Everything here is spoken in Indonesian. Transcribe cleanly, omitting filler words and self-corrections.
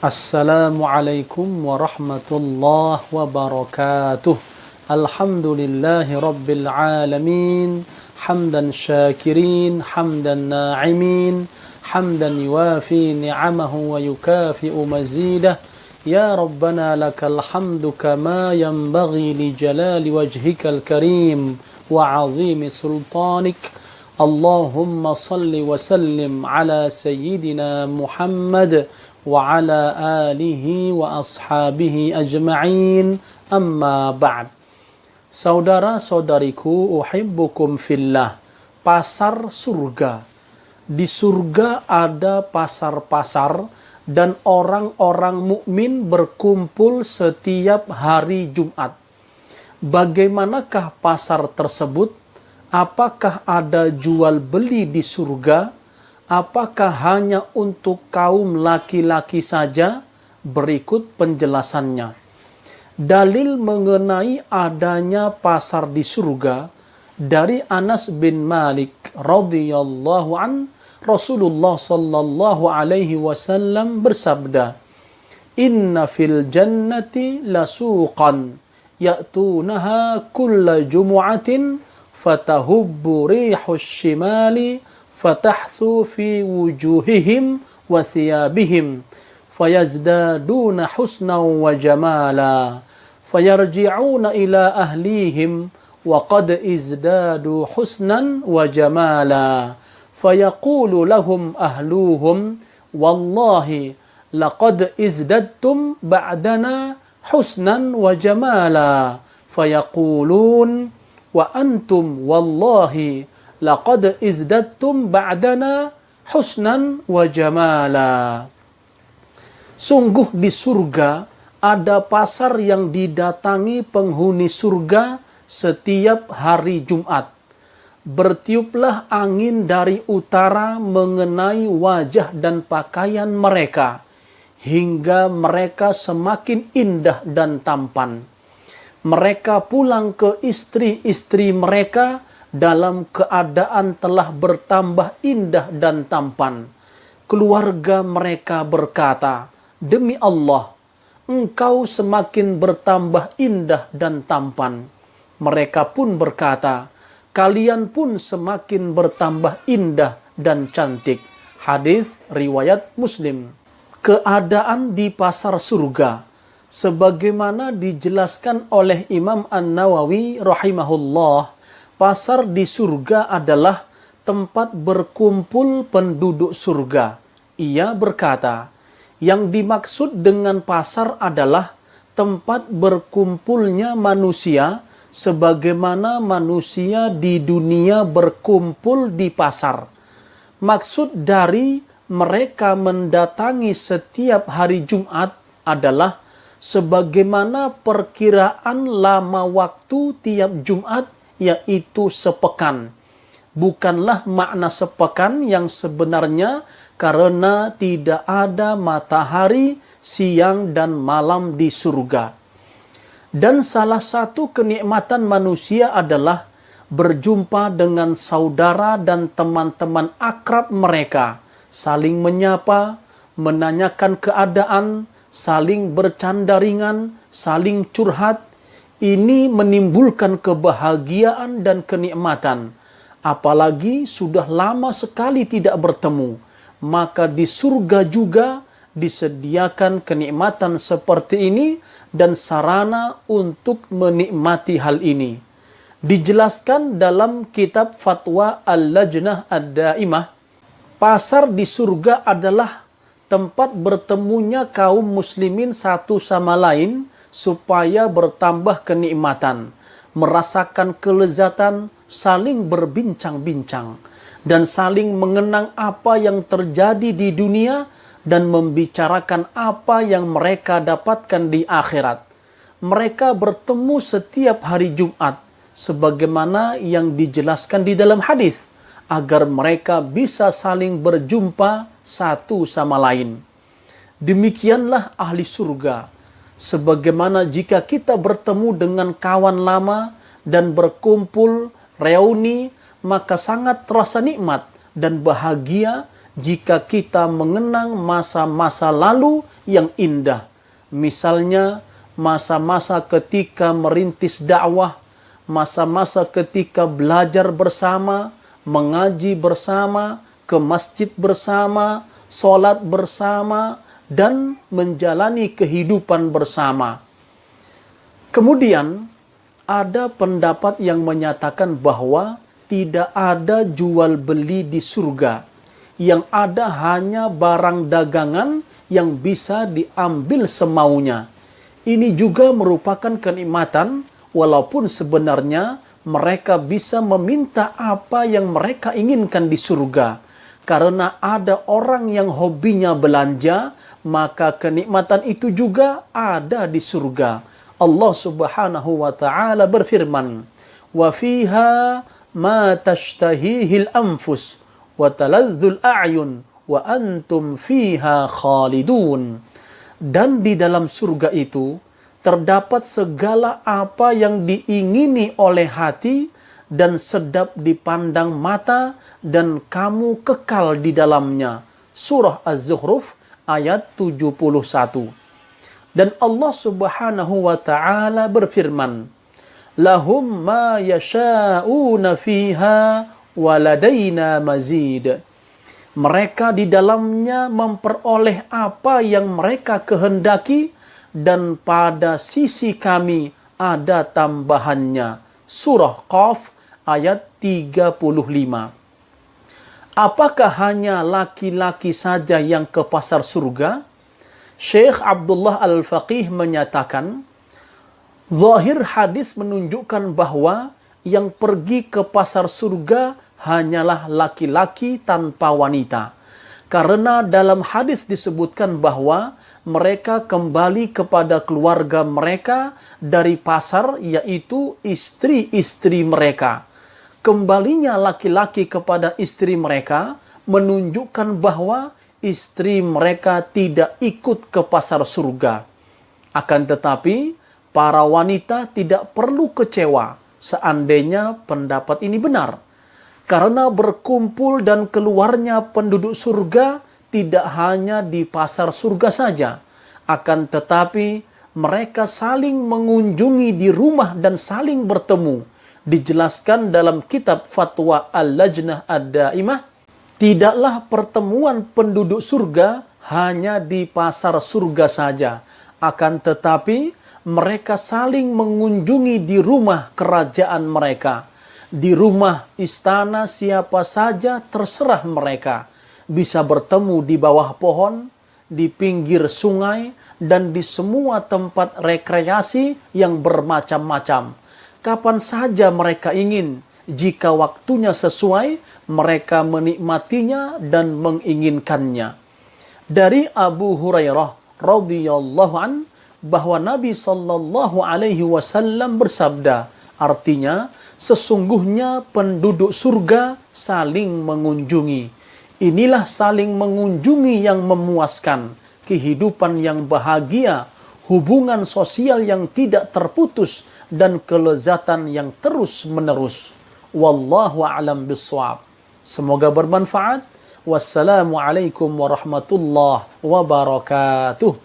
Assalamualaikum warahmatullahi wabarakatuh. Alhamdulillahi rabbil alamin. Hamdan syakirin, hamdan na'imin, hamdan yuwafi ni'amahu wa yukafi'u mazidah. Ya Rabbana lakal hamdu kama yanbaghi li jalali wajhikal karim wa 'azimi sultanik. Allahumma salli wa sallim ala sayyidina Muhammad wa ala alihi wa ashabihi ajma'in, amma ba'd. Saudara-saudariku, uhibbukum fillah. Pasar surga. Di surga ada pasar-pasar dan orang-orang mukmin berkumpul setiap hari Jumat. Bagaimanakah pasar tersebut? Apakah ada jual beli di surga? Apakah hanya untuk kaum laki-laki saja? Berikut penjelasannya. Dalil mengenai adanya pasar di surga dari Anas bin Malik radhiyallahu an, Rasulullah sallallahu alaihi wasallam bersabda, "Inna fil jannati lasuqan ya'tunaha kulla jumu'atin fatahubbu rihus shimali fatahthu fi wujuhihim wa thiyabihim fayazdaduna husnan wa jamala fayarji'una ila ahlihim wa qad izdadu husnan wa jamala fayaqulu lahum ahluhum wallahi laqad izdadtum ba'dana husnan wa jamala fayaqulun wa antum wallahi laqad izdadtum ba'dana husnan wa jamala." Sungguh di surga ada pasar yang didatangi penghuni surga setiap hari Jumat. Bertiuplah angin dari utara mengenai wajah dan pakaian mereka, hingga mereka semakin indah dan tampan. Mereka pulang ke istri-istri mereka dalam keadaan telah bertambah indah dan tampan. Keluarga mereka berkata, "Demi Allah, engkau semakin bertambah indah dan tampan." Mereka pun berkata, "Kalian pun semakin bertambah indah dan cantik." Hadis riwayat Muslim. Keadaan di pasar surga sebagaimana dijelaskan oleh Imam An-Nawawi rahimahullah, pasar di surga adalah tempat berkumpul penduduk surga. Ia berkata, yang dimaksud dengan pasar adalah tempat berkumpulnya manusia sebagaimana manusia di dunia berkumpul di pasar. Maksud dari mereka mendatangi setiap hari Jumat adalah sebagaimana perkiraan lama waktu tiap Jumat, yaitu sepekan. Bukanlah makna sepekan yang sebenarnya karena tidak ada matahari siang dan malam di surga. Dan salah satu kenikmatan manusia adalah berjumpa dengan saudara dan teman-teman akrab mereka, saling menyapa, menanyakan keadaan, saling bercanda ringan, saling curhat. Ini menimbulkan kebahagiaan dan kenikmatan. Apalagi sudah lama sekali tidak bertemu, maka di surga juga disediakan kenikmatan seperti ini dan sarana untuk menikmati hal ini. Dijelaskan dalam kitab Fatwa Al-Lajnah Ad-Daimah, pasar di surga adalah tempat bertemunya kaum muslimin satu sama lain supaya bertambah kenikmatan, merasakan kelezatan, saling berbincang-bincang, dan saling mengenang apa yang terjadi di dunia dan membicarakan apa yang mereka dapatkan di akhirat. Mereka bertemu setiap hari Jumat, sebagaimana yang dijelaskan di dalam hadis, agar mereka bisa saling berjumpa satu sama lain. Demikianlah ahli surga. Sebagaimana jika kita bertemu dengan kawan lama dan berkumpul reuni, maka sangat terasa nikmat dan bahagia jika kita mengenang masa-masa lalu yang indah. Misalnya, masa-masa ketika merintis dakwah, masa-masa ketika belajar bersama, mengaji bersama, ke masjid bersama, sholat bersama, dan menjalani kehidupan bersama. Kemudian, ada pendapat yang menyatakan bahwa tidak ada jual beli di surga. Yang ada hanya barang dagangan yang bisa diambil semaunya. Ini juga merupakan kenikmatan, walaupun sebenarnya mereka bisa meminta apa yang mereka inginkan di surga. Karena ada orang yang hobinya belanja, maka kenikmatan itu juga ada di surga. Allah Subhanahu wa taala berfirman, "Wa fiha ma tashtahihil anfus wa taladzul a'yun wa antum fiha khalidun." Dan di dalam surga itu terdapat segala apa yang diingini oleh hati dan sedap dipandang mata, dan kamu kekal di dalamnya. Surah Az-Zukhruf ayat 71. Dan Allah Subhanahu wa taala berfirman, "Lahum ma yasha'una fiha waladaina mazid." Mereka di dalamnya memperoleh apa yang mereka kehendaki, dan pada sisi kami ada tambahannya. Surah Qaf ayat 35. Apakah hanya laki-laki saja yang ke pasar surga? Syekh Abdullah Al-Faqih menyatakan, zahir hadis menunjukkan bahwa yang pergi ke pasar surga hanyalah laki-laki tanpa wanita. Karena dalam hadis disebutkan bahwa mereka kembali kepada keluarga mereka dari pasar, yaitu istri-istri mereka. Kembalinya laki-laki kepada istri mereka menunjukkan bahwa istri mereka tidak ikut ke pasar surga. Akan tetapi, para wanita tidak perlu kecewa seandainya pendapat ini benar. Karena berkumpul dan keluarnya penduduk surga tidak hanya di pasar surga saja. Akan tetapi, mereka saling mengunjungi di rumah dan saling bertemu. Dijelaskan dalam kitab Fatwa Al-Lajnah Ad-Daimah, tidaklah pertemuan penduduk surga hanya di pasar surga saja. Akan tetapi, mereka saling mengunjungi di rumah kerajaan mereka. Di rumah istana siapa saja terserah mereka. Bisa bertemu di bawah pohon, di pinggir sungai, dan di semua tempat rekreasi yang bermacam-macam. Kapan saja mereka ingin, jika waktunya sesuai, mereka menikmatinya dan menginginkannya. Dari Abu Hurairah radhiyallahu an, bahwa Nabi sallallahu alaihi wasallam bersabda, artinya sesungguhnya penduduk surga saling mengunjungi. Inilah saling mengunjungi yang memuaskan, kehidupan yang bahagia, hubungan sosial yang tidak terputus, dan kelezatan yang terus-menerus. Wallahu a'lam bishawab. Semoga bermanfaat. Wassalamualaikum warahmatullahi wabarakatuh.